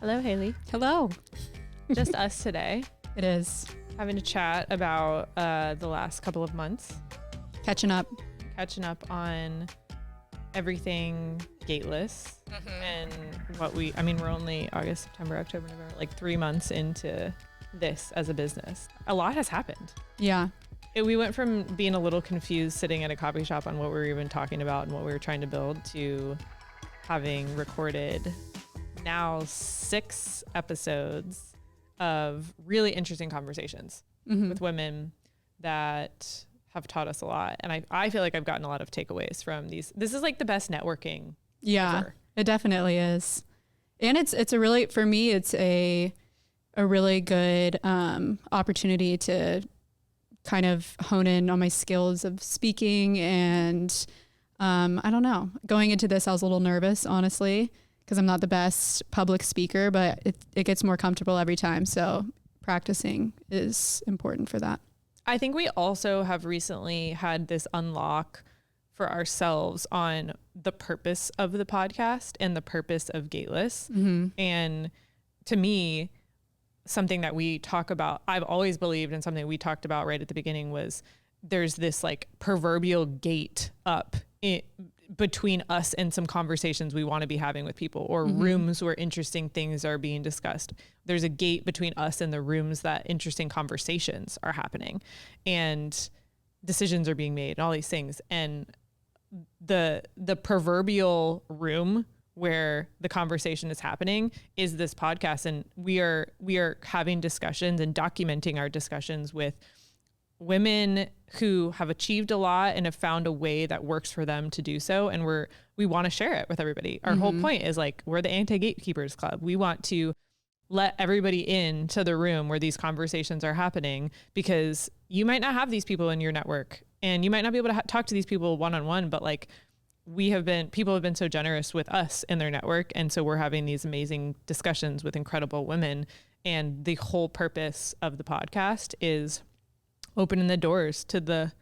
Hello, Haley. Hello. Just us today. It is. Having a chat about the last couple of months. Catching up on everything Gateless and we're only August, September, October, November, like 3 months into this as a business. A lot has happened. Yeah. We went from being a little confused sitting at a coffee shop on what we were even talking about and what we were trying to build to having recorded now 6 episodes of really interesting conversations with women that have taught us a lot. And I feel like I've gotten a lot of takeaways from these. This is like the best networking. Yeah, ever. It definitely is. And it's a really, for me, it's a really good opportunity to kind of hone in on my skills of speaking. And I don't know, going into this, I was a little nervous, honestly, because I'm not the best public speaker, but it gets more comfortable every time. So practicing is important for that. I think we also have recently had this unlock for ourselves on the purpose of the podcast and the purpose of Gateless. And to me, something that we talk about, I've always believed, and something we talked about right at the beginning was there's this like proverbial gate up between us and some conversations we want to be having with people, or rooms where interesting things are being discussed. There's a gate between us and the rooms that interesting conversations are happening and decisions are being made and all these things. And the proverbial room where the conversation is happening is this podcast. And we are having discussions and documenting our discussions with women who have achieved a lot and have found a way that works for them to do so. And we want to share it with everybody. Our whole point is like, we're the anti-gatekeepers club. We want to let everybody into the room where these conversations are happening, because you might not have these people in your network and you might not be able to talk to these people one-on-one, but like people have been so generous with us in their network. And so we're having these amazing discussions with incredible women. And the whole purpose of the podcast is opening the doors to the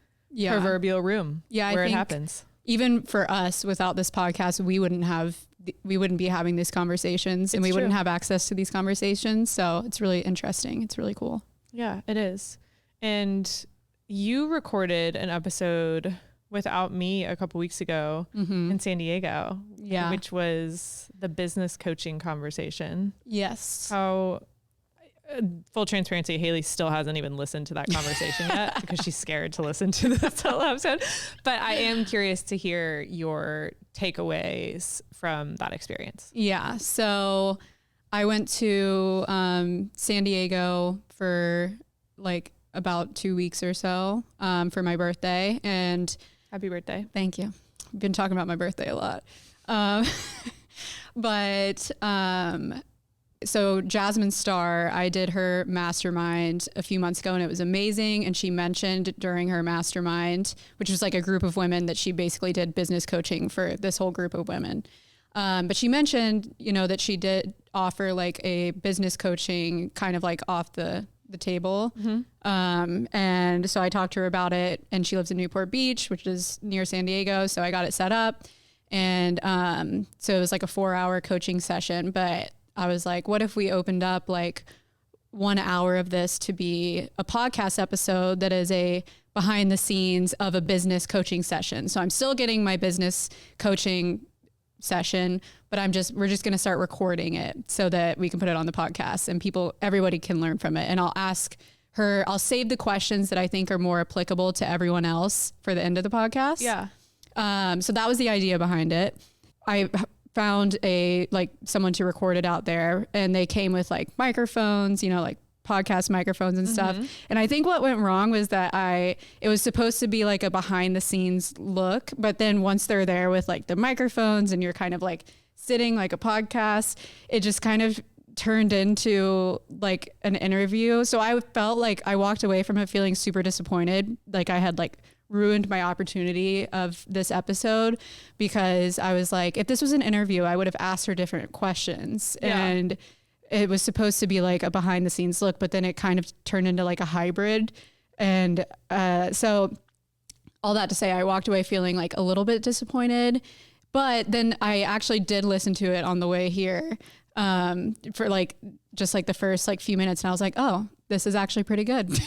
proverbial room where it happens. Even for us, without this podcast, we wouldn't be having these conversations, and we wouldn't have access to these conversations. So it's really interesting. It's really cool. Yeah, it is. And you recorded an episode without me a couple weeks ago in San Diego, which was the business coaching conversation. Yes. How, full transparency, Haley still hasn't even listened to that conversation yet because she's scared to listen to this whole episode. But I am curious to hear your takeaways from that experience. Yeah. So I went to San Diego for like about 2 weeks or so for my birthday. And happy birthday. Thank you. I've been talking about my birthday a lot. So Jasmine Starr, I did her mastermind a few months ago and it was amazing. And she mentioned during her mastermind, which was like a group of women that she basically did business coaching for this whole group of women. But she mentioned, that she did offer like a business coaching kind of like off the table. And so I talked to her about it, and she lives in Newport Beach, which is near San Diego. So I got it set up. And so it was like a 4-hour coaching session, but I was like, what if we opened up like 1 hour of this to be a podcast episode that is a behind the scenes of a business coaching session. So I'm still getting my business coaching session, but we're just going to start recording it so that we can put it on the podcast and everybody can learn from it. And I'll save the questions that I think are more applicable to everyone else for the end of the podcast. Yeah. So that was the idea behind it. I found someone to record it out there, and they came with like microphones, like podcast microphones and stuff. And I think what went wrong was that it was supposed to be like a behind the scenes look, but then once they're there with like the microphones and you're kind of like sitting like a podcast, it just kind of turned into like an interview. So I felt like I walked away from it feeling super disappointed. Like I had like ruined my opportunity of this episode, because I was like, if this was an interview, I would have asked her different questions. Yeah. And it was supposed to be like a behind the scenes look, but then it kind of turned into like a hybrid. And so all that to say, I walked away feeling like a little bit disappointed, but then I actually did listen to it on the way here. for like, just like the first like few minutes. And I was like, oh, this is actually pretty good.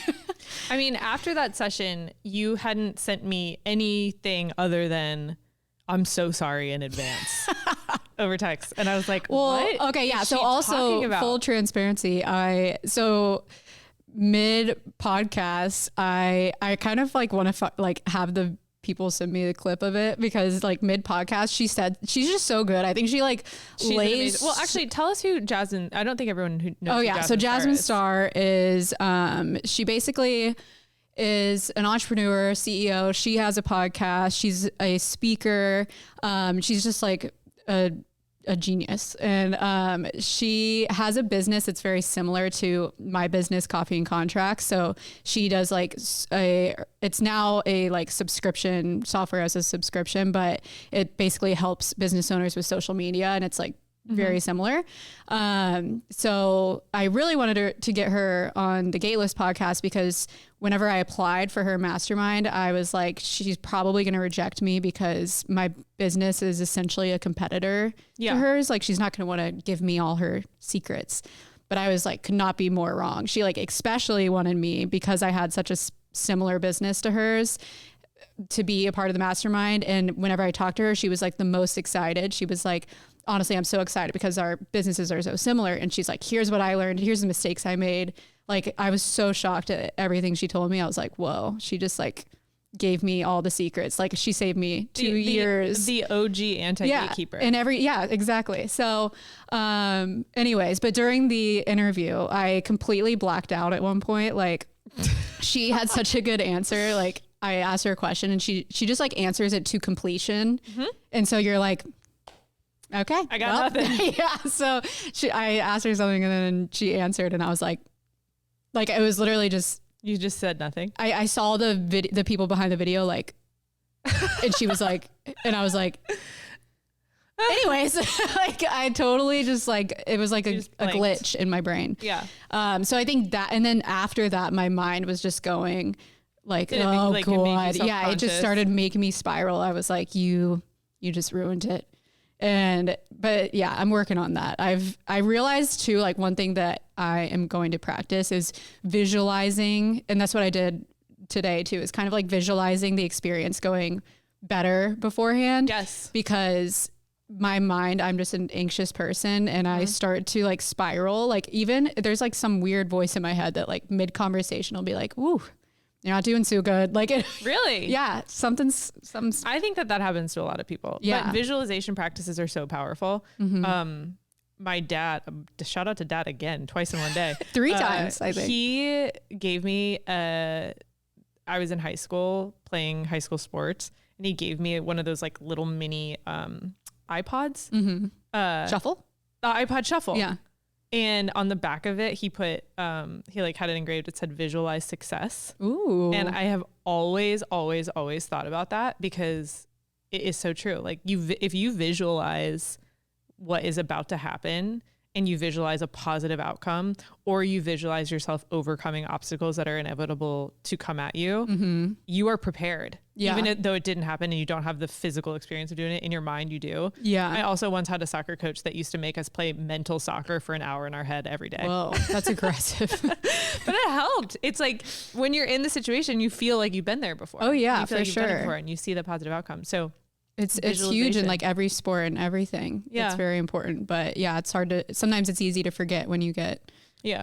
I mean, after that session, you hadn't sent me anything other than I'm so sorry in advance over text. And I was like, well, what? Okay. Yeah. is So she also talking about? full transparency. So mid podcast, I kind of like want to like have the people send me the clip of it, because like mid podcast, she said, she's just so good. I think she like lays. Well, actually tell us who Jasmine, I don't think everyone who knows. Oh who yeah. So Jasmine Starr is, she basically is an entrepreneur, CEO. She has a podcast. She's a speaker. She's just like a genius. And she has a business that's very similar to my business, Coffee and Contracts. So she does like it's now a like subscription software as a subscription, but it basically helps business owners with social media, and it's like very similar. So I really wanted to get her on the Gateless podcast, because whenever I applied for her mastermind, I was like, she's probably going to reject me because my business is essentially a competitor to hers. Like, she's not going to want to give me all her secrets. But I was like, could not be more wrong. She like especially wanted me, because I had such a similar business to hers, to be a part of the mastermind. And whenever I talked to her, she was like the most excited. She was like, honestly, I'm so excited because our businesses are so similar. And she's like, here's what I learned. Here's the mistakes I made. Like, I was so shocked at everything she told me. I was like, whoa, she just like gave me all the secrets. Like, she saved me 2 years. The OG anti-gatekeeper. Exactly. So, anyways, but during the interview, I completely blacked out at one point. Like, she had such a good answer. Like, I asked her a question and she just like answers it to completion. And so you're like, okay, I got nothing. Yeah. So I asked her something and then she answered, and I was like it was literally just, you just said nothing. I saw the people behind the video, like, and she was like, and I was like, anyways, like I totally just like, it was like a glitch in my brain. Yeah. So I think that, and then after that, my mind was just going like, oh like, God. Yeah. It just started making me spiral. I was like, you just ruined it. But yeah, I'm working on that. I realized too, like one thing that I am going to practice is visualizing. And that's what I did today too, is kind of like visualizing the experience going better beforehand. Yes. Because my mind, I'm just an anxious person, and I start to like spiral. Like, even there's like some weird voice in my head that like mid conversation will be like, ooh, you're not doing so good. Like, it really? Yeah. I think that happens to a lot of people. Yeah. But visualization practices are so powerful. My dad, shout out to dad again, twice in one day. 3 times, I think. He gave me I was in high school playing high school sports, and he gave me one of those like little mini iPods. Shuffle? The iPod Shuffle. Yeah. And on the back of it, he put, he like had it engraved. It said visualize success. Ooh. And I have always thought about that, because it is so true. Like, if you visualize what is about to happen, and you visualize a positive outcome, or you visualize yourself overcoming obstacles that are inevitable to come at you, you are prepared. Yeah. Even though it didn't happen and you don't have the physical experience of doing it, in your mind you do. Yeah. I also once had a soccer coach that used to make us play mental soccer for an hour in our head every day. Whoa, that's aggressive. But it helped. It's like when you're in the situation, you feel like you've been there before. Oh yeah, you feel for like you've done it sure. before, and you see the positive outcome. So it's huge in like every sport and everything. Yeah. It's very important. But yeah, it's hard to, sometimes it's easy to forget when you get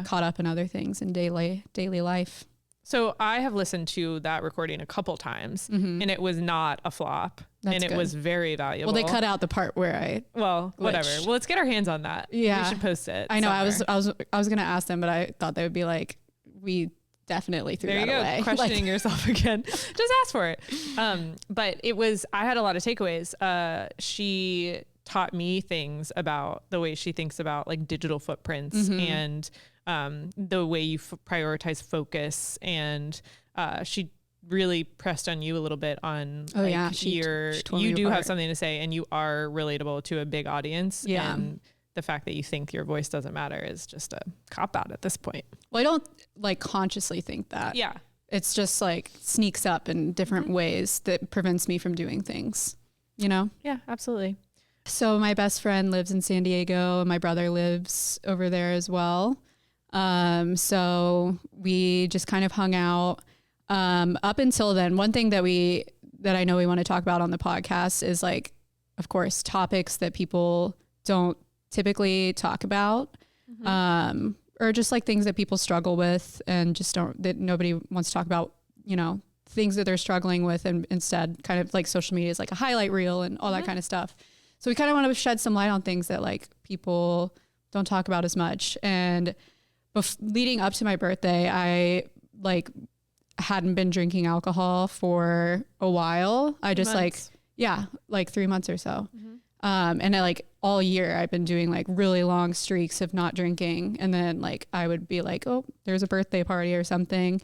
caught up in other things in daily life. So I have listened to that recording a couple times, and it was not a flop. That's and good. It was very valuable. Well, they cut out the part where whatever. Well, let's get our hands on that. Yeah. We should post it. I know. Somewhere. I was going to ask them, but I thought they would be like, we definitely threw that away. There you go. Questioning yourself again. Just ask for it. But I had a lot of takeaways. She taught me things about the way she thinks about like digital footprints and the way you prioritize focus. And she really pressed on you a little bit on you do have something to say, and you are relatable to a big audience. Yeah. And the fact that you think your voice doesn't matter is just a cop out at this point. Well, I don't like consciously think that. Yeah. It's just like sneaks up in different ways that prevents me from doing things, you know? Yeah, absolutely. So my best friend lives in San Diego and my brother lives over there as well. So we just kind of hung out. Up until then, one thing that I know we want to talk about on the podcast is like, of course, topics that people don't typically talk about, or just like things that people struggle with and just that nobody wants to talk about, you know, things that they're struggling with, and instead kind of like social media is like a highlight reel and all that kind of stuff. So we kind of want to shed some light on things that like people don't talk about as much. And leading up to my birthday, I like hadn't been drinking alcohol for a while. I just like 3 months or so. And I, like all year I've been doing like really long streaks of not drinking. And then like, I would be like, oh, there's a birthday party or something.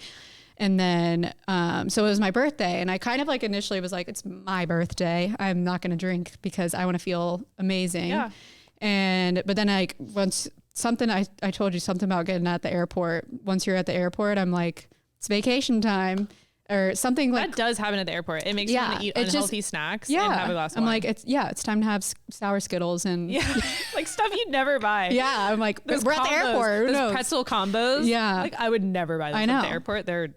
And then, so it was my birthday and I kind of like initially was like, it's my birthday. I'm not going to drink because I want to feel amazing. Yeah. But then like once I told you something about getting at the airport. Once you're at the airport, I'm like, it's vacation time or something like that does happen at the airport. It makes you want to eat unhealthy snacks and have a glass of wine. I'm like, it's time to have sour Skittles and like stuff you'd never buy. Yeah. I'm like, we're at the airport. Those pretzel combos. Yeah. Like I would never buy those at the airport. They're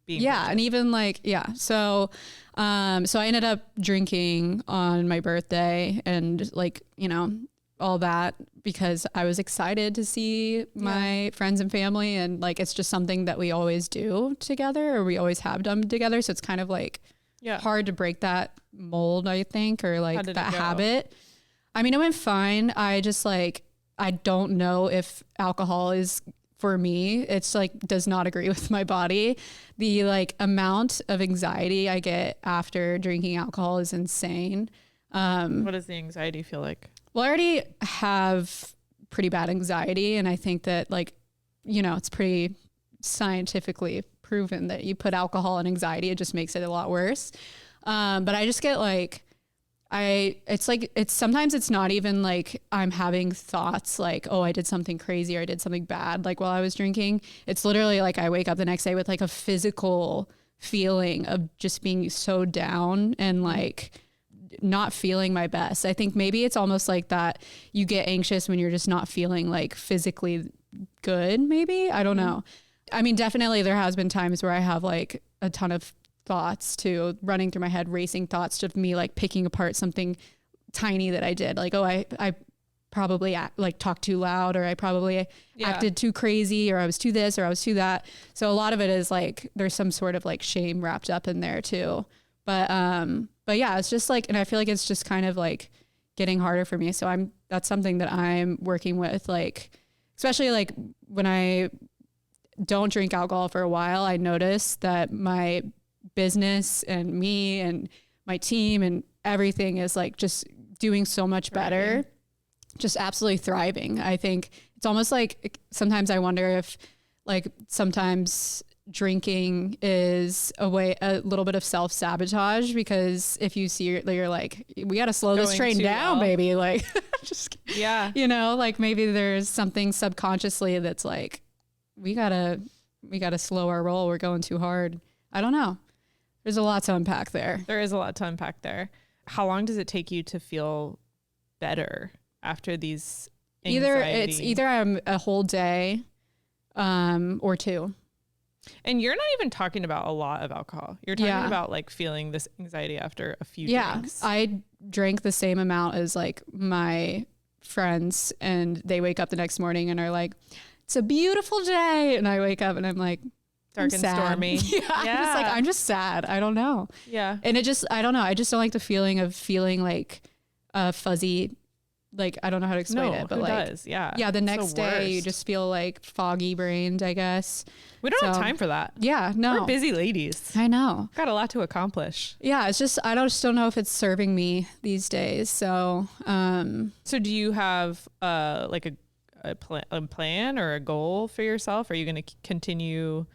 being purchased. And even like, So I ended up drinking on my birthday and like, you know, all that because I was excited to see my friends and family, and like it's just something that we always do together, or we always have done together. So it's kind of like hard to break that mold, I think, or like that habit. I mean, it went fine. I just like, I don't know if alcohol is for me. It's like does not agree with my body. The like amount of anxiety I get after drinking alcohol is insane. What does the anxiety feel like? Well, I already have pretty bad anxiety. And I think that like, you know, it's pretty scientifically proven that you put alcohol and anxiety, it just makes it a lot worse. But I just get like, sometimes it's not even like I'm having thoughts like, oh, I did something crazy or I did something bad. Like while I was drinking, it's literally like I wake up the next day with like a physical feeling of just being so down and like not feeling my best. I think maybe it's almost like that you get anxious when you're just not feeling like physically good, maybe. I don't know. I mean, definitely there has been times where I have like a ton of thoughts too running through my head, racing thoughts of me like picking apart something tiny that I did. Like, oh, I probably like talked too loud, or I probably acted too crazy, or I was too this, or I was too that. So a lot of it is like, there's some sort of like shame wrapped up in there too. But yeah, it's just like, and I feel like it's just kind of like getting harder for me. So that's something that I'm working with, like, especially like when I don't drink alcohol for a while, I notice that my business and me and my team and everything is like just doing so much better, just absolutely thriving. I think it's almost like sometimes I wonder if like sometimes drinking is a little bit of self-sabotage, because if you see you're like, we got to slow this train down, baby. Like, just, you know, like maybe there's something subconsciously that's like, we gotta slow our roll. We're going too hard. I don't know. There's a lot to unpack there. There is a lot to unpack there. How long does it take you to feel better after these anxiety? Either I'm a whole day, or 2. And you're not even talking about a lot of alcohol. You're talking about like feeling this anxiety after a few drinks. I drank the same amount as like my friends, and they wake up the next morning and are like, it's a beautiful day. And I wake up and I'm like, dark and stormy. I'm just sad. I don't know. Yeah. And I don't know. I just don't like the feeling of feeling like fuzzy. Like, I don't know how to explain it, but like, does? Yeah. Yeah. The next day you just feel like foggy brained, I guess. We don't have time for that. Yeah. No. We're busy ladies. I know. Got a lot to accomplish. Yeah. It's just, I just don't know if it's serving me these days. So, so do you have like a plan or a goal for yourself? Are you going to continue?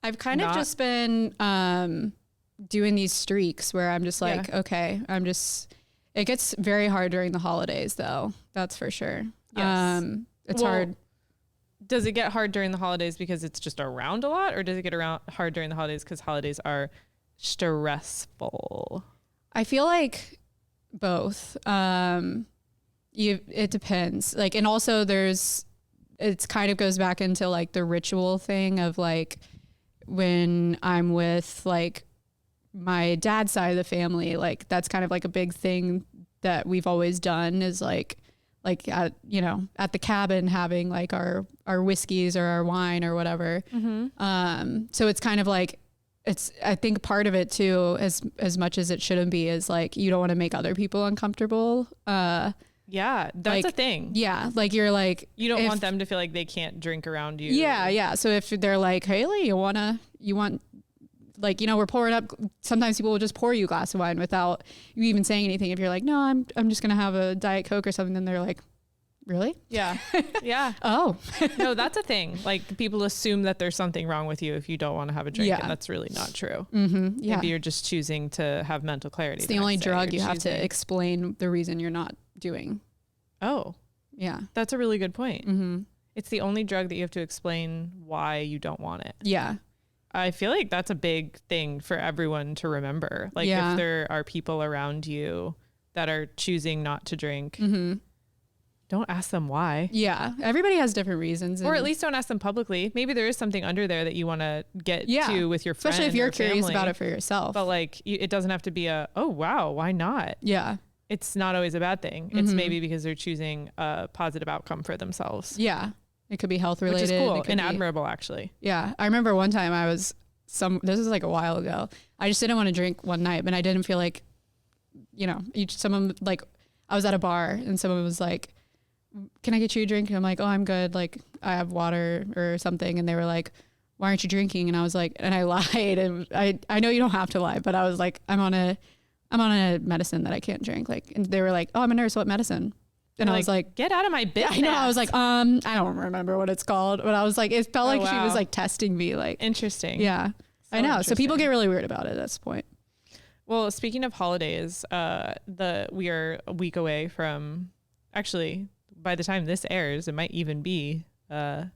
I've kind of just been doing these streaks where I'm just like, okay, it gets very hard during the holidays though. That's for sure. Yes. It's hard. Does it get hard during the holidays because it's just around a lot, or does it get hard during the holidays because holidays are stressful? I feel like both. It depends. Like, and also it's kind of goes back into like the ritual thing of like when I'm with like my dad's side of the family, like that's kind of like a big thing that we've always done is like at, you know, at the cabin having like our whiskeys or our wine or whatever. So it's kind of like, I think part of it too, as much as it shouldn't be, is like, you don't want to make other people uncomfortable. Yeah, that's like, a thing. Yeah. Like you're like, you don't want them to feel like they can't drink around you. Yeah. Yeah. So if they're like, Haley, you want, like, you know, we're pouring up, sometimes people will just pour you a glass of wine without you even saying anything. If you're like, no, I'm just going to have a Diet Coke or something, then they're like, really? Yeah. Yeah. Oh, no, that's a thing. Like people assume that there's something wrong with you if you don't want to have a drink. Yeah. And that's really not true. Yeah. Maybe you're just choosing to have mental clarity. It's the only drug you have to explain the reason you're not doing. Oh, yeah. That's a really good point. It's the only drug that you have to explain why you don't want it. Yeah. I feel like that's a big thing for everyone to remember. Like if there are people around you that are choosing not to drink, don't ask them why. Yeah. Everybody has different reasons. Or at least don't ask them publicly. Maybe there is something under there that you want to get to with your friend. Especially if you're curious family. about it for yourself. But like, it doesn't have to be oh, wow, why not? Yeah. It's not always a bad thing. It's maybe because they're choosing a positive outcome for themselves. Yeah. It could be health related. Which is cool and admirable, actually. Yeah. I remember one time this was like a while ago. I just didn't want to drink one night, but I didn't feel like, you know, someone like, I was at a bar and someone was like, can I get you a drink? And I'm like, oh, I'm good. Like I have water or something. And they were like, why aren't you drinking? And I was like, and I lied. And I know you don't have to lie, but I was like, I'm on a medicine that I can't drink. Like, and they were like, oh, I'm a nurse. What medicine? And I was like, get out of my business. I know. I was like, I don't remember what it's called, but I was like, it felt like she was like testing me. Like, interesting. Yeah, I know. So people get really weird about it. That's the point. Well, speaking of holidays, we are a week away from, actually, by the time this airs, it might even be past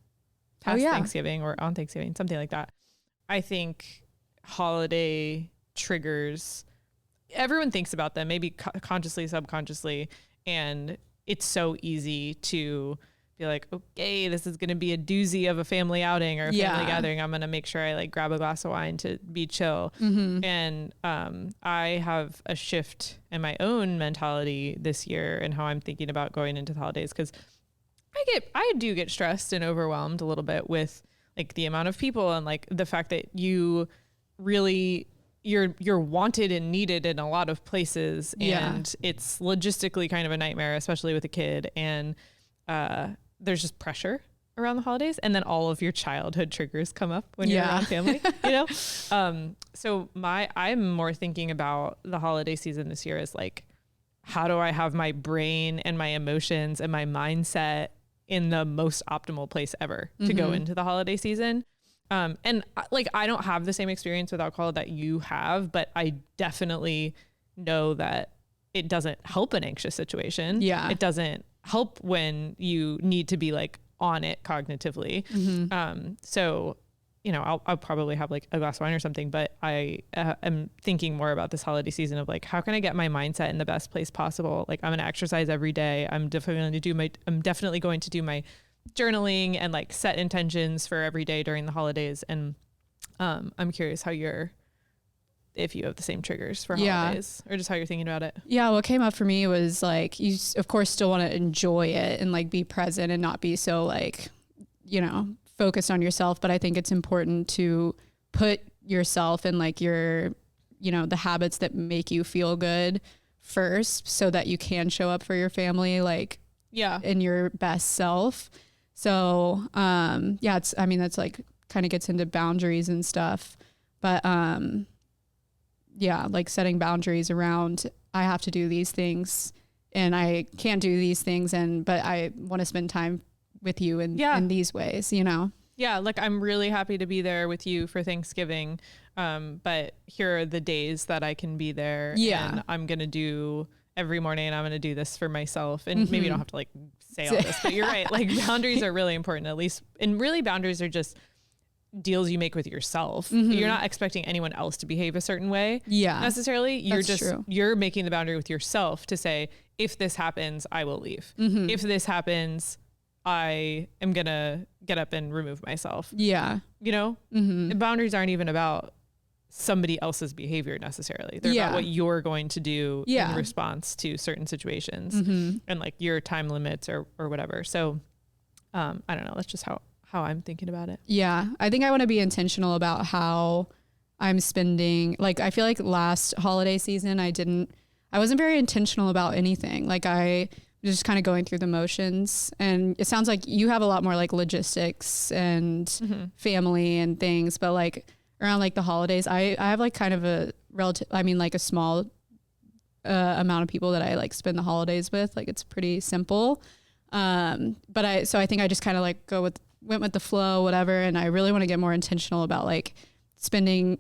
Thanksgiving or on Thanksgiving, something like that. I think holiday triggers, everyone thinks about them, maybe consciously, subconsciously, and it's so easy to be like, okay, this is going to be a doozy of a family outing or a family gathering. I'm going to make sure I like grab a glass of wine to be chill. And I have a shift in my own mentality this year and how I'm thinking about going into the holidays, because I do get stressed and overwhelmed a little bit with like the amount of people and like the fact that you really you're wanted and needed in a lot of places, and it's logistically kind of a nightmare, especially with a kid, and there's just pressure around the holidays, and then all of your childhood triggers come up when you're around family, you know? So I'm more thinking about the holiday season this year as like, how do I have my brain and my emotions and my mindset in the most optimal place ever to go into the holiday season? And like, I don't have the same experience with alcohol that you have, but I definitely know that it doesn't help an anxious situation. Yeah. It doesn't help when you need to be like on it cognitively. So, you know, I'll probably have like a glass of wine or something, but I am thinking more about this holiday season of like, how can I get my mindset in the best place possible? Like, I'm going to exercise every day. I'm definitely going to do my journaling and like set intentions for every day during the holidays. And I'm curious if you have the same triggers for holidays or just how you're thinking about it. Yeah. What came up for me was like, you of course still want to enjoy it and like be present and not be so like, you know, focused on yourself. But I think it's important to put yourself in like your, you know, the habits that make you feel good first so that you can show up for your family, like in your best self. So, that's like kind of gets into boundaries and stuff, but, like setting boundaries around, I have to do these things and I can't do these things. But I want to spend time with you in these ways, you know? Yeah. Like I'm really happy to be there with you for Thanksgiving. But here are the days that I can be there, and I'm going to do every morning, I'm going to do this for myself. And maybe you don't have to like say all this, but you're right. Like boundaries are really important, at least. And really boundaries are just deals you make with yourself. You're not expecting anyone else to behave a certain way necessarily. You're making the boundary with yourself to say, if this happens, I will leave. If this happens, I am going to get up and remove myself. Yeah. You know, boundaries aren't even about somebody else's behavior necessarily. They're about what you're going to do in response to certain situations and like your time limits or whatever. So I don't know. That's just how I'm thinking about it. Yeah. I think I want to be intentional about how I'm spending, like, I feel like last holiday season, I wasn't very intentional about anything. Like I was just kind of going through the motions, and it sounds like you have a lot more like logistics and family and things, but like around like the holidays, I have like kind of a like a small amount of people that I like spend the holidays with. Like it's pretty simple. But I think I just kind of like went with the flow, whatever. And I really want to get more intentional about like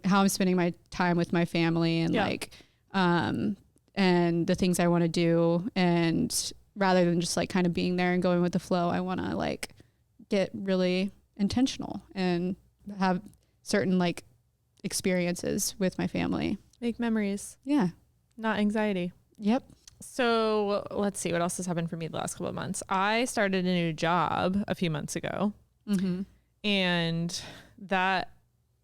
how I'm spending my time with my family and like, and the things I want to do. And rather than just like kind of being there and going with the flow, I want to like get really intentional and have certain like experiences with my family. Make memories. Yeah. Not anxiety. Yep. So let's see what else has happened for me the last couple of months. I started a new job a few months ago, and that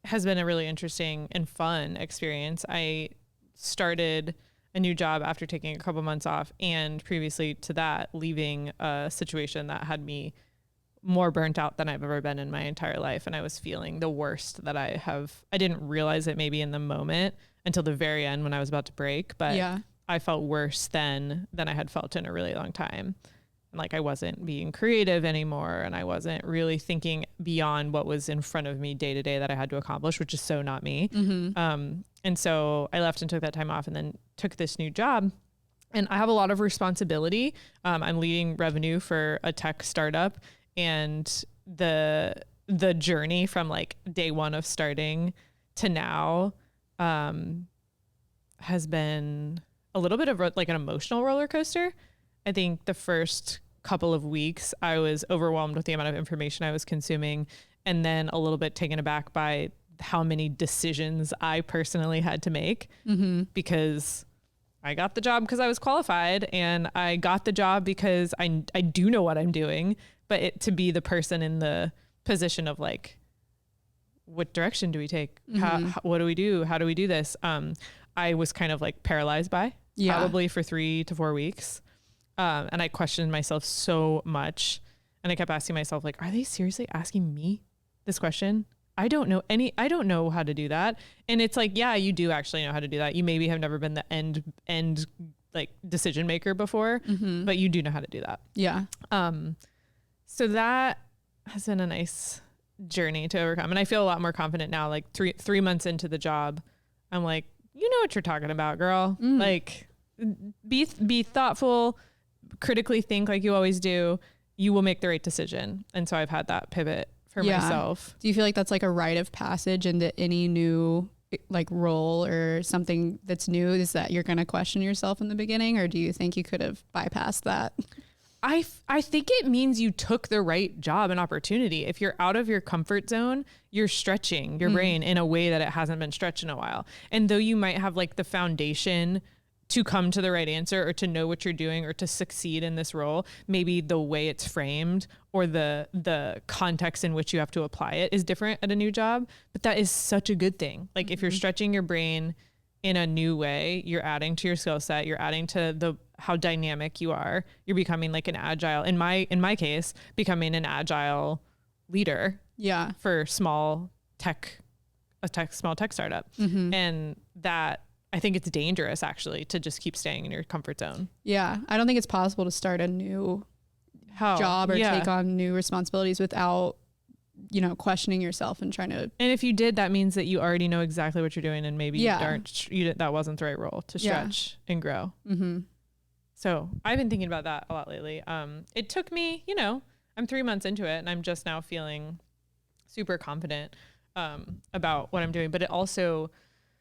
has been a really interesting and fun experience. I started a new job after taking a couple months off, and previously to that, leaving a situation that had me more burnt out than I've ever been in my entire life. And I was feeling the worst that I didn't realize it maybe in the moment until the very end when I was about to break, but I felt worse then than I had felt in a really long time. And like I wasn't being creative anymore, and I wasn't really thinking beyond what was in front of me day to day that I had to accomplish, which is so not me. And so I left and took that time off, and then took this new job. And I have a lot of responsibility. I'm leading revenue for a tech startup, and the journey from like day one of starting to now has been a little bit of like an emotional roller coaster. I think the first couple of weeks I was overwhelmed with the amount of information I was consuming, and then a little bit taken aback by how many decisions I personally had to make, because I got the job because I was qualified, and I got the job because I do know what I'm doing, but to be the person in the position of like, what direction do we take? What do we do? How do we do this? I was kind of like paralyzed by probably for 3 to 4 weeks. And I questioned myself so much, and I kept asking myself like, are they seriously asking me this question? I don't know how to do that. And it's like, yeah, you do actually know how to do that. You maybe have never been the end like decision maker before, but you do know how to do that. Yeah. So that has been a nice journey to overcome. And I feel a lot more confident now, like three months into the job. I'm like, you know what you're talking about, girl. Like be thoughtful, critically think like you always do. You will make the right decision. And so I've had that pivot for myself. Do you feel like that's like a rite of passage into any new like role or something that's new, is that you're going to question yourself in the beginning, or do you think you could have bypassed that? I think it means you took the right job and opportunity. If you're out of your comfort zone, you're stretching your brain in a way that it hasn't been stretched in a while. And though you might have like the foundation to come to the right answer or to know what you're doing or to succeed in this role, maybe the way it's framed or the context in which you have to apply it is different at a new job. But that is such a good thing. Like if you're stretching your brain in a new way, you're adding to your skill set, you're adding to how dynamic you are. You're becoming like an agile, in my case, becoming an agile leader for a small tech startup. And that, I think it's dangerous actually to just keep staying in your comfort zone. Yeah. I don't think it's possible to start a new job or take on new responsibilities without, questioning yourself and trying to. And if you did, that means that you already know exactly what you're doing, and maybe that wasn't the right role to stretch and grow. So I've been thinking about that a lot lately. It took me, I'm 3 months into it, and I'm just now feeling super confident about what I'm doing. But it also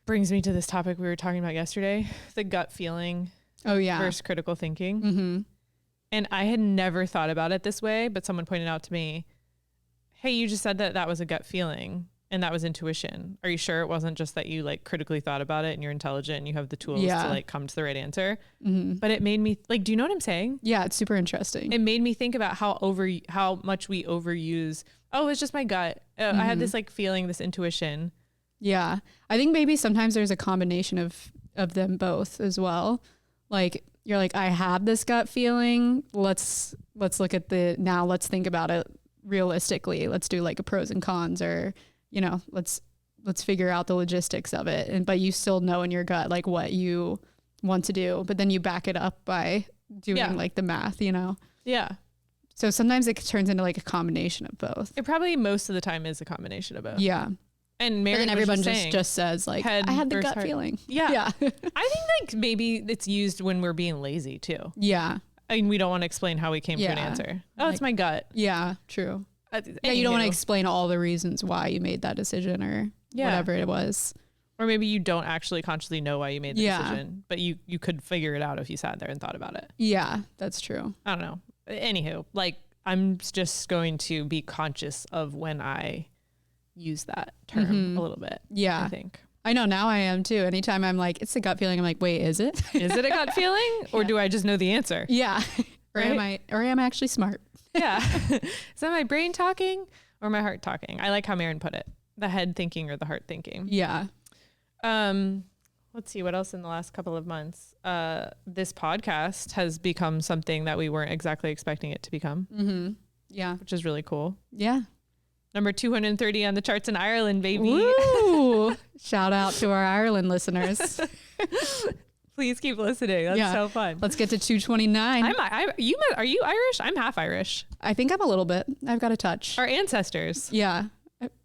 brings me to this topic we were talking about yesterday, the gut feeling versus critical thinking. And I had never thought about it this way, but someone pointed out to me, hey, you just said that was a gut feeling. and that was intuition. Are you sure it wasn't just that you like critically thought about it and you're intelligent and you have the tools to like come to the right answer? But it made me like, do you know what I'm saying? Yeah, it's super interesting. It made me think about how much we overuse. Oh, it's just my gut. I had this like feeling, this intuition. Yeah. I think maybe sometimes there's a combination of them both as well. Like you're like, I have this gut feeling. Let's look at let's think about it realistically. Let's do like a pros and cons, or, you know, let's figure out the logistics of it. But you still know in your gut, like what you want to do, but then you back it up by doing like the math, you know? Yeah. So sometimes it turns into like a combination of both. It probably most of the time is a combination of both. Yeah. And Mary, then everyone just says like, I had the gut feeling. Yeah. I think like maybe it's used when we're being lazy too. Yeah. I mean, we don't want to explain how we came to an answer. Oh, it's my gut. Yeah, true. Yeah, you don't want to explain all the reasons why you made that decision or whatever it was. Or maybe you don't actually consciously know why you made the decision, but you could figure it out if you sat there and thought about it. Yeah, that's true. I don't know. Anywho, like I'm just going to be conscious of when I use that term a little bit. Yeah. I think. I know now I am too. Anytime I'm like, it's a gut feeling, I'm like, wait, is it? Is it a gut feeling? Or do I just know the answer? Yeah. Right? Or am I actually smart? Yeah. Is that my brain talking or my heart talking? I like how Marin put it. The head thinking or the heart thinking. Yeah. Let's see what else in the last couple of months. This podcast has become something that we weren't exactly expecting it to become. Mm-hmm. Yeah. Which is really cool. Yeah. Number 230 on the charts in Ireland, baby. Woo! Shout out to our Ireland listeners. Please keep listening. That's so fun. Let's get to 229. Are you Irish? I'm half Irish. I think I'm a little bit. I've got a touch. Our ancestors. Yeah.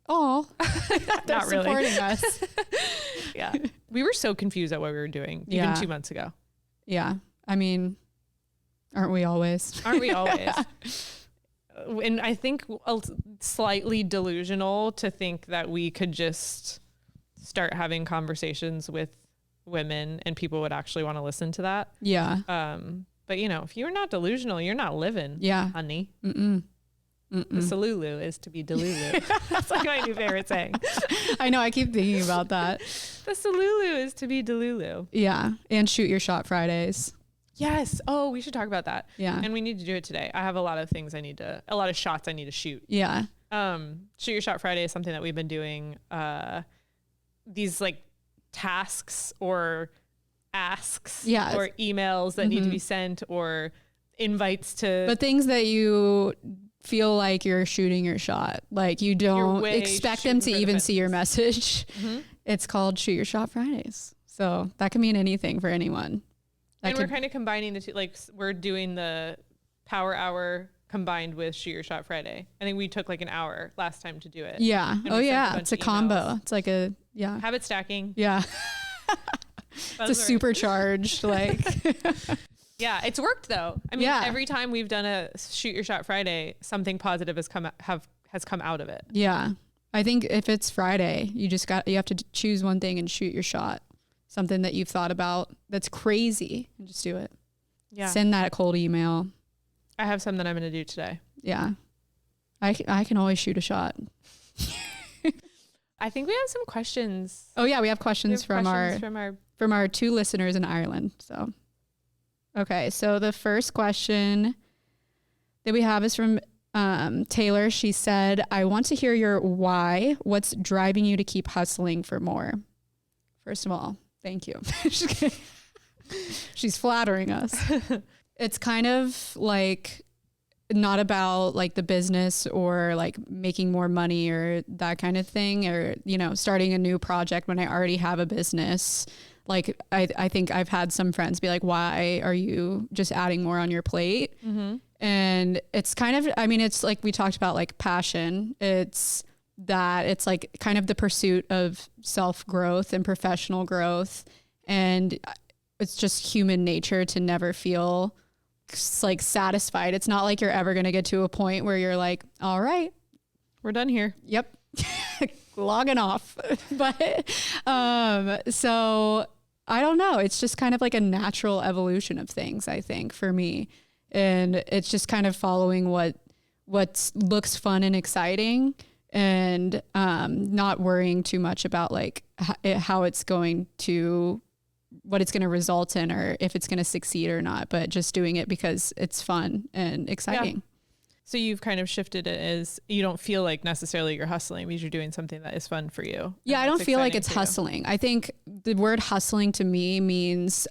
Oh, they're Not really. supporting us. Yeah. We were so confused at what we were doing even 2 months ago. Yeah. I mean, aren't we always? Aren't we always? And I think slightly delusional to think that we could just start having conversations with women and people would actually want to listen to that. Yeah. But you know, if you're not delusional, you're not living. Yeah. Honey. Mm-mm. The Salulu is to be delulu. That's like my new favorite saying. I know. I keep thinking about that. The Salulu is to be delulu. Yeah. And shoot your shot Fridays. Yes. Oh, we should talk about that. Yeah. And we need to do it today. I have a lot of shots I need to shoot. Yeah. Shoot your shot Friday is something that we've been doing. These like tasks or asks or emails that need to be sent or invites to. But things that you feel like you're shooting your shot. Like you don't expect them to even see your message. Mm-hmm. It's called Shoot Your Shot Fridays. So that can mean anything for anyone. And we're kind of combining the two, like we're doing the Power Hour combined with Shoot Your Shot Friday. I think we took like an hour last time to do it. Yeah. Oh yeah. It's a combo. It's like habit stacking. Yeah. It's a supercharged like. Yeah. It's worked though. I mean, every time we've done a Shoot Your Shot Friday, something positive has come out of it. Yeah. I think if it's Friday, you have to choose one thing and shoot your shot. Something that you've thought about that's crazy and just do it. Yeah. Send that cold email. I have some that I'm going to do today. Yeah. I can always shoot a shot. I think we have some questions. Oh yeah. We have questions from our 2 listeners in Ireland. So, okay. So the first question that we have is from Taylor. She said, I want to hear your why. What's driving you to keep hustling for more? First of all, thank you. She's flattering us. It's kind of like not about like the business or like making more money or that kind of thing, or, you know, starting a new project when I already have a business. Like, I think I've had some friends be like, why are you just adding more on your plate? Mm-hmm. And it's kind of, I mean, it's like we talked about like passion. It's like kind of the pursuit of self-growth and professional growth. And it's just human nature to never feel like satisfied. It's not like you're ever going to get to a point where you're like, all right, we're done here. Yep. Logging off. But, so I don't know. It's just kind of like a natural evolution of things, I think, for me. And it's just kind of following what looks fun and exciting and not worrying too much about like how it's going to, what it's going to result in, or if it's going to succeed or not, but just doing it because it's fun and exciting. Yeah. So you've kind of shifted it as you don't feel like necessarily you're hustling because you're doing something that is fun for you. Yeah, I don't feel like it's hustling. I think the word hustling to me means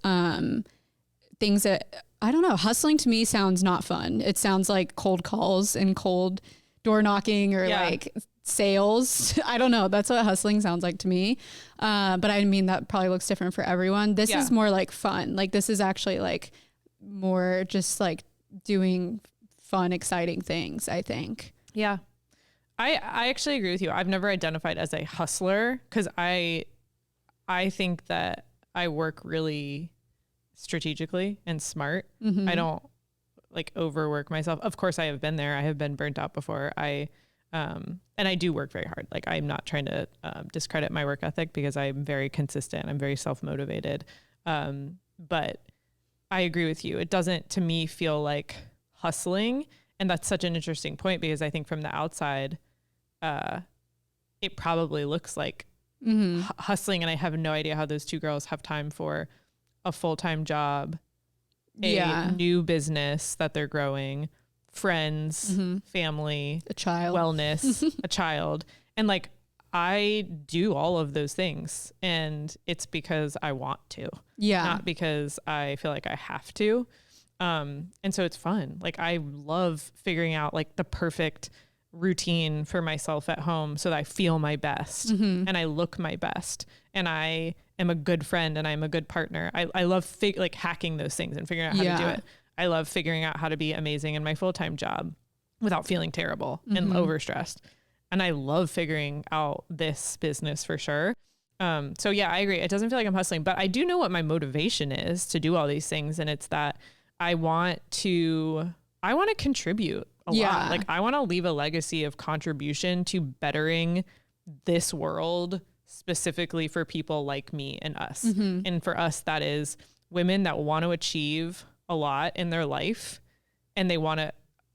things that, I don't know, hustling to me sounds not fun. It sounds like cold calls and cold door knocking or like sales. I don't know. That's what hustling sounds like to me. But I mean, that probably looks different for everyone. This is more like fun. Like this is actually like more just like doing fun, exciting things, I think. Yeah. I actually agree with you. I've never identified as a hustler because I think that I work really strategically and smart. I don't like overwork myself. Of course I have been there. I have been burnt out before. And I do work very hard. Like I'm not trying to discredit my work ethic because I'm very consistent. I'm very self-motivated. But I agree with you. It doesn't to me feel like hustling. And that's such an interesting point because I think from the outside, it probably looks like hustling. And I have no idea how those two girls have time for a full-time job, a new business that they're growing, friends, family, a child, wellness, a child. And like, I do all of those things and it's because I want to, not because I feel like I have to. And so it's fun. Like I love figuring out like the perfect routine for myself at home so that I feel my best and I look my best and I am a good friend and I'm a good partner. I love like hacking those things and figuring out how to do it. I love figuring out how to be amazing in my full-time job without feeling terrible and overstressed. And I love figuring out this business for sure. So yeah, I agree. It doesn't feel like I'm hustling, but I do know what my motivation is to do all these things. And it's that I want to contribute a lot. Like I want to leave a legacy of contribution to bettering this world specifically for people like me and us. And for us, that is women that want to achieve a lot in their life and they want to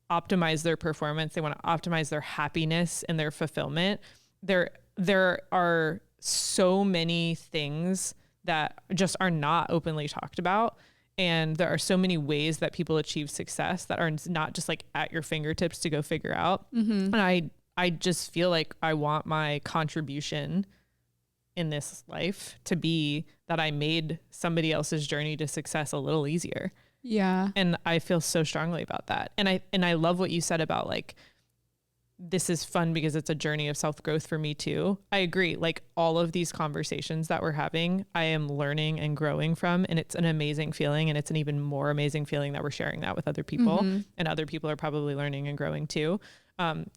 optimize their performance. They want to optimize their happiness and their fulfillment. There are so many things that just are not openly talked about. And there are so many ways that people achieve success that are not just like at your fingertips to go figure out. And I just feel like I want my contribution in this life to be that I made somebody else's journey to success a little easier. Yeah. And I feel so strongly about that. And I love what you said about like, this is fun because it's a journey of self-growth for me too. I agree. Like all of these conversations that we're having, I am learning and growing from, and it's an amazing feeling. And it's an even more amazing feeling that we're sharing that with other people and other people are probably learning and growing too.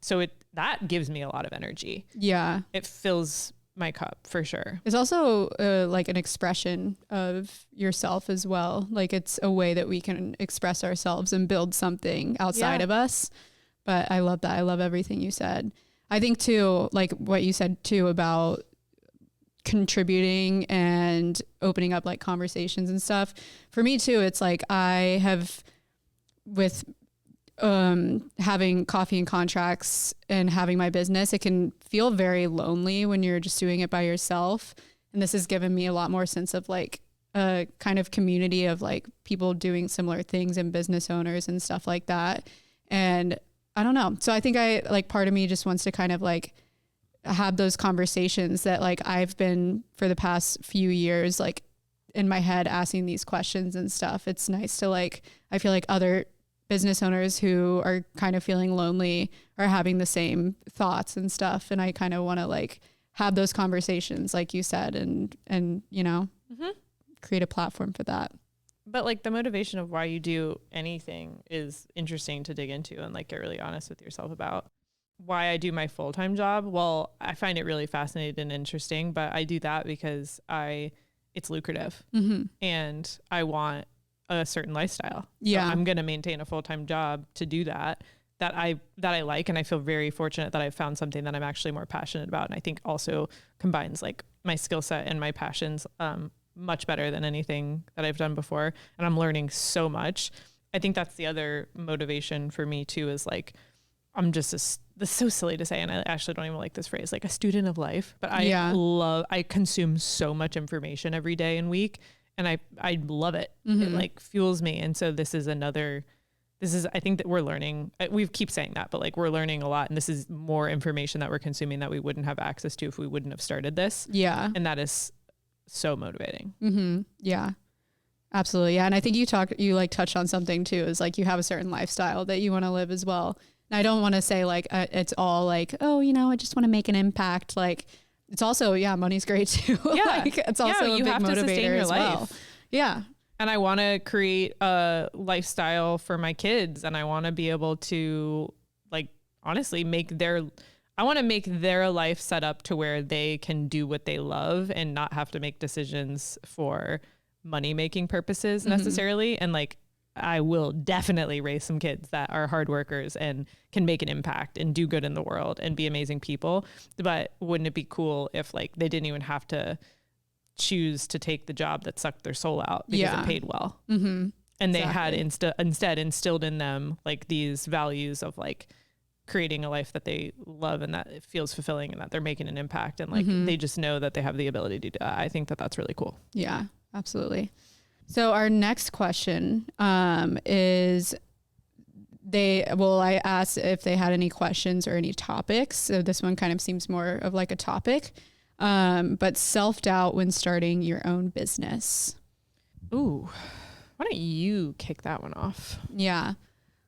So that gives me a lot of energy. Yeah. It fills my cup for sure. It's also like an expression of yourself as well. Like it's a way that we can express ourselves and build something outside of us. But I love that. I love everything you said. I think too, like what you said too about contributing and opening up like conversations and stuff. For me too, it's like I have with having coffee and contracts and having my business, it can feel very lonely when you're just doing it by yourself. And this has given me a lot more sense of like a kind of community of like people doing similar things and business owners and stuff like that. And I don't know. So I think part of me just wants to kind of like have those conversations that like I've been for the past few years, like in my head asking these questions and stuff. It's nice to like, I feel like other business owners who are kind of feeling lonely are having the same thoughts and stuff. And I kind of want to like have those conversations, like you said, and, you know, create a platform for that. But like the motivation of why you do anything is interesting to dig into and like get really honest with yourself about. Why I do my full-time job. Well, I find it really fascinating and interesting, but I do that because it's lucrative and I want a certain lifestyle. Yeah. So I'm going to maintain a full-time job to do that I like. And I feel very fortunate that I've found something that I'm actually more passionate about. And I think also combines like my skill set and my passions, much better than anything that I've done before. And I'm learning so much. I think that's the other motivation for me too, is like this is so silly to say, and I actually don't even like this phrase, like a student of life, but I consume so much information every day and week, and I love it. It like fuels me. And so I think that we're learning, we keep saying that, but like we're learning a lot, and this is more information that we're consuming that we wouldn't have access to if we wouldn't have started this. Yeah. And that is so motivating. Yeah, absolutely. Yeah. And I think you like touched on something too, is like you have a certain lifestyle that you want to live as well. And I don't want to say like, it's all like, oh, I just want to make an impact. Like it's also, money's great too. Yeah. Like, it's also a big motivator as well. Yeah. And I want to create a lifestyle for my kids, and I want to be able to like, honestly, I want to make their life set up to where they can do what they love and not have to make decisions for money making purposes necessarily. And like, I will definitely raise some kids that are hard workers and can make an impact and do good in the world and be amazing people. But wouldn't it be cool if like they didn't even have to choose to take the job that sucked their soul out because it paid well. And they had instead instilled in them like these values of like creating a life that they love and that it feels fulfilling and that they're making an impact, and like they just know that they have the ability to do that. I think that that's really cool. Yeah, absolutely. So our next question is I asked if they had any questions or any topics. So this one kind of seems more of like a topic. But self-doubt when starting your own business. Ooh, why don't you kick that one off? Yeah.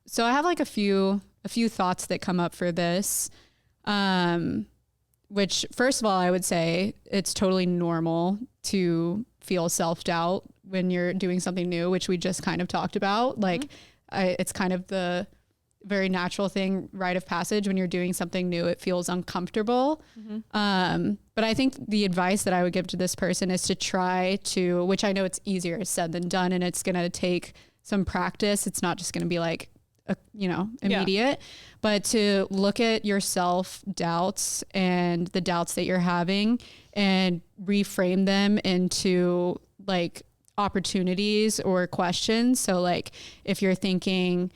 So I have like a few thoughts that come up for this. Which first of all, I would say it's totally normal to feel self-doubt when you're doing something new, which we just kind of talked about. Like it's kind of the very natural thing, rite of passage. When you're doing something new, it feels uncomfortable. But I think the advice that I would give to this person is to try to, which I know it's easier said than done, and it's going to take some practice. It's not just going to be like, immediate, but to look at your self-doubts and the doubts that you're having and reframe them into like opportunities or questions. So like if you're thinking,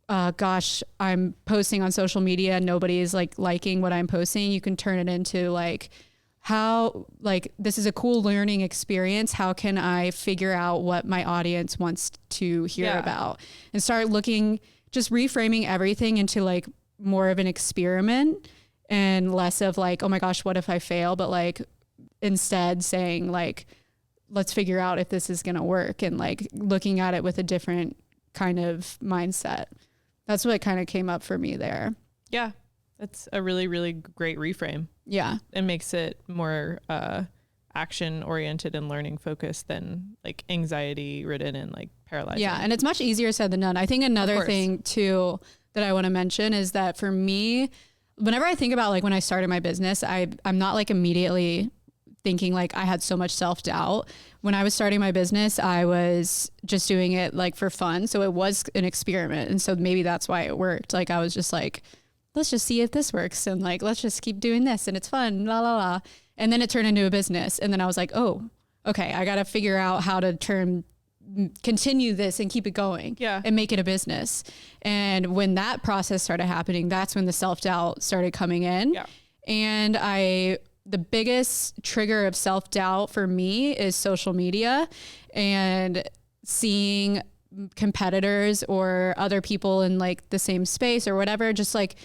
gosh, I'm posting on social media, nobody's like liking what I'm posting, you can turn it into like, how, like, this is a cool learning experience. How can I figure out what my audience wants to hear about, and start looking, just reframing everything into like more of an experiment and less of like, oh my gosh, what if I fail? But like instead saying like, let's figure out if this is going to work, and like looking at it with a different kind of mindset. That's what kind of came up for me there. Yeah. That's a really, really great reframe. Yeah. It makes it more action oriented and learning focused than like anxiety ridden and like paralyzing. Yeah. And it's much easier said than done. I think another thing too that I want to mention is that for me, whenever I think about like when I started my business, I'm not like immediately thinking like I had so much self-doubt. When I was starting my business, I was just doing it like for fun. So it was an experiment. And so maybe that's why it worked. Like I was just like, let's just see if this works. And like, let's just keep doing this and it's fun, la, la, la. And then it turned into a business. And then I was like, oh, okay, I got to figure out how to continue this and keep it going and make it a business. And when that process started happening, that's when the self-doubt started coming in. Yeah. And the biggest trigger of self-doubt for me is social media and seeing competitors or other people in like the same space or whatever, just like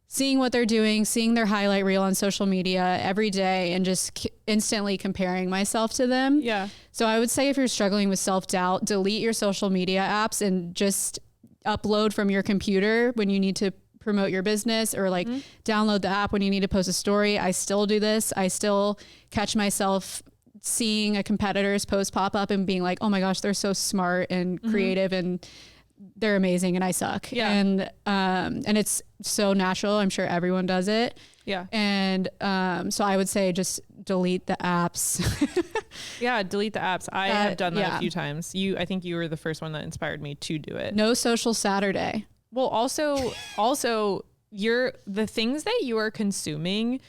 seeing what they're doing, seeing their highlight reel on social media every day and just instantly comparing myself to them. Yeah. So I would say if you're struggling with self-doubt, delete your social media apps and just upload from your computer when you need to promote your business, or like download the app when you need to post a story. I still do this. I still catch myself seeing a competitor's post pop up and being like, oh my gosh, they're so smart and creative and they're amazing and I suck. Yeah. And it's so natural. I'm sure everyone does it. Yeah. And so I would say just delete the apps. Yeah, delete the apps. I have done that a few times. I think you were the first one that inspired me to do it. No social Saturday. Well, also the things that you are consuming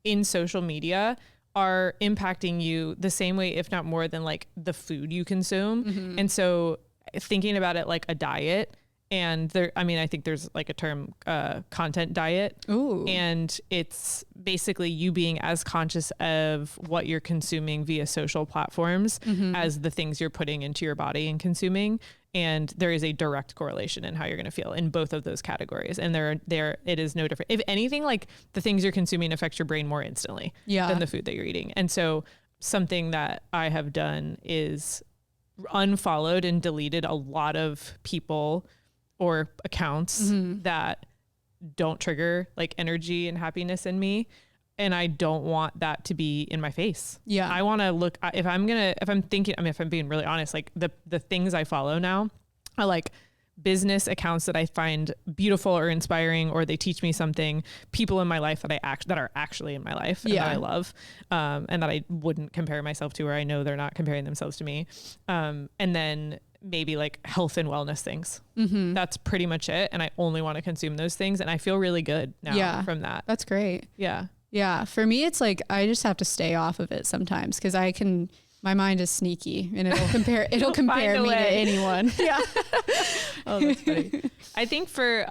in social media are impacting you the same way, if not more than like the food you consume. And so thinking about it like a diet And there, I mean, I think there's like a term, content diet. Ooh. And it's basically you being as conscious of what you're consuming via social platforms as the things you're putting into your body and consuming. And there is a direct correlation in how you're going to feel in both of those categories. And it is no different. If anything, like the things you're consuming affects your brain more instantly than the food that you're eating. And so something that I have done is unfollowed and deleted a lot of people or accounts that don't trigger like energy and happiness in me. And I don't want that to be in my face. Yeah. I want to look, if I'm being really honest, like the things I follow now are like business accounts that I find beautiful or inspiring, or they teach me something, people in my life that are actually in my life and that I love, and that I wouldn't compare myself to, or I know they're not comparing themselves to me. And then maybe like health and wellness things. That's pretty much it. And I only want to consume those things. And I feel really good now from that. That's great. Yeah. Yeah. For me, it's like, I just have to stay off of it sometimes, because my mind is sneaky and it'll compare me to anyone. Yeah. Oh, that's funny. I think so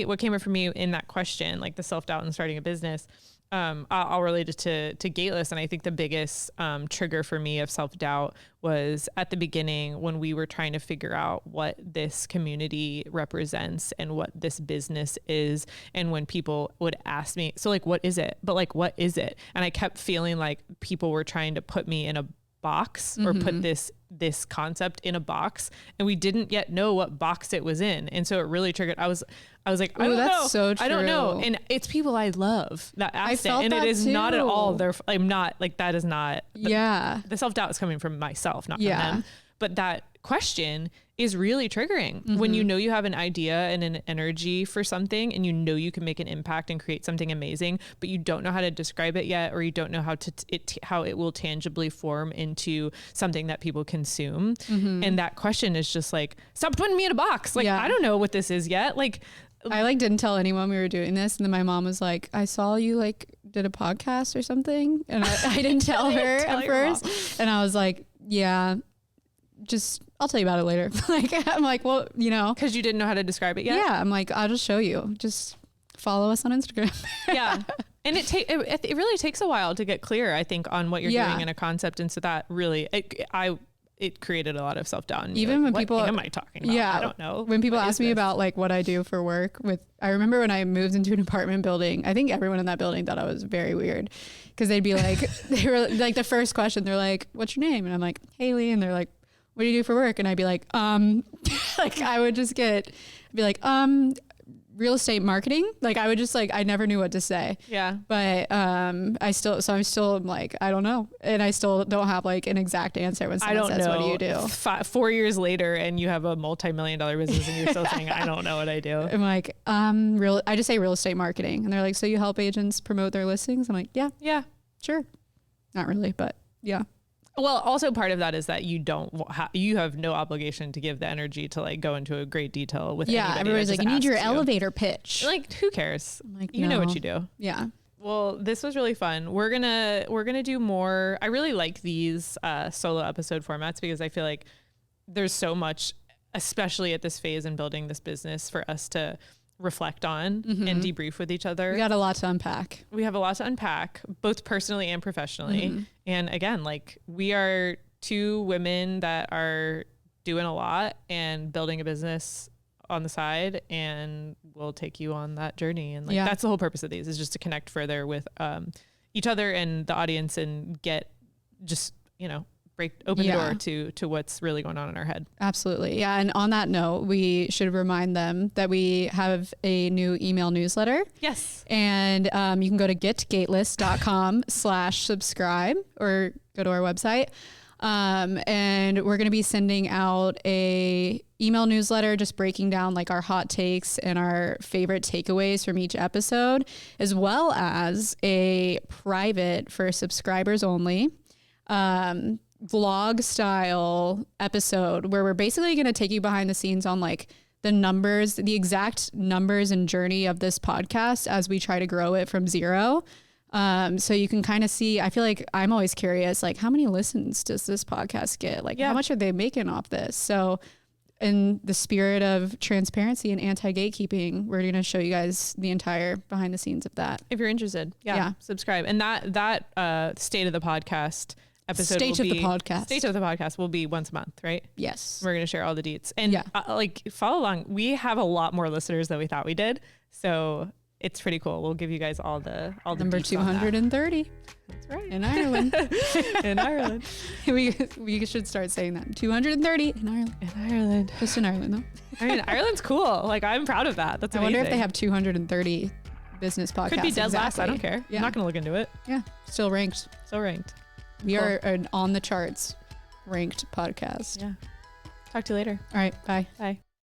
what came up for me in that question, like the self-doubt and starting a business, I'll relate it to Gateless. And I think the biggest trigger for me of self-doubt was at the beginning when we were trying to figure out what this community represents and what this business is. And when people would ask me, so like, what is it? But like, what is it? And I kept feeling like people were trying to put me in a box or put this concept in a box, and we didn't yet know what box it was in. And so it really triggered. I was like, I don't know. So true. I don't know. And it's people I love that asked it. And it is not at all I'm not like, that is not. The self-doubt is coming from myself, not from them. But that question is really triggering when you know you have an idea and an energy for something, and you know you can make an impact and create something amazing, but you don't know how to describe it yet, or you don't know how it will tangibly form into something that people consume. And that question is just like, stop putting me in a box. Like, I don't know what this is yet. Like, I didn't tell anyone we were doing this, and then my mom was like, I saw you did a podcast or something, and I didn't tell her at first, and I was like, yeah, I'll tell you about it later. I'm like, well, because you didn't know how to describe it yet. Yeah. I'm like, I'll just show you. Just follow us on Instagram. Yeah. And it really takes a while to get clear, I think, on what you're doing in a concept. And so that really, it created a lot of self-doubt. Even when people, what am I talking about? Yeah. I don't know. When people ask me about what I do for work I remember when I moved into an apartment building, I think everyone in that building thought I was very weird, because they'd be like, they were like, the first question, they're like, what's your name? And I'm like, Haley. And they're like, what do you do for work? And I'd be like, I would just be like, real estate marketing. Like, I would just I never knew what to say. Yeah. But, I'm still like, I don't know. And I still don't have an exact answer when someone says, what do you do? 4 years later, and you have a multi-million-dollar business, and you're still saying, I don't know what I do. I'm like, I just say real estate marketing. And they're like, so you help agents promote their listings? I'm like, yeah, sure. Not really, but yeah. Well, also part of that is that you have no obligation to give the energy to go into a great detail with anybody. Everybody's like, you need your elevator pitch. Like, who cares? I'm like, you know what you do. Yeah. Well, this was really fun. We're gonna do more. I really like these solo episode formats, because I feel like there's so much, especially at this phase in building this business, for us to reflect on and debrief with each other. We got a lot to unpack. We have a lot to unpack, both personally and professionally. And again, we are two women that are doing a lot and building a business on the side, and we'll take you on that journey. And that's the whole purpose of these, is just to connect further with each other and the audience, and get open the door to what's really going on in our head. Absolutely. Yeah. And on that note, we should remind them that we have a new email newsletter. Yes. And you can go to getgateless.com/subscribe, or go to our website. And we're going to be sending out a email newsletter, just breaking down our hot takes and our favorite takeaways from each episode, as well as a private, for subscribers only, vlog style episode, where we're basically going to take you behind the scenes on the exact numbers and journey of this podcast as we try to grow it from zero. So you can kind of see, I feel like I'm always curious, how many listens does this podcast get? How much are they making off this? So in the spirit of transparency and anti-gatekeeping, we're going to show you guys the entire behind the scenes of that. If you're interested, subscribe. And that state of the podcast episode State of the podcast will be once a month, right? Yes. We're going to share all the deets. And like follow along. We have a lot more listeners than we thought we did. So it's pretty cool. We'll give you guys all the number 230. That's right. In Ireland. In Ireland. We should start saying that. 230 in Ireland. In Ireland. Just in Ireland though. I mean, Ireland's cool. Like I'm proud of that. That's amazing. I wonder if they have 230 business podcasts. Could be dead last. I don't care. Yeah. I'm not going to look into it. Yeah. Still ranked. We are an on the charts ranked podcast. Yeah. Talk to you later. All right. Bye. Bye.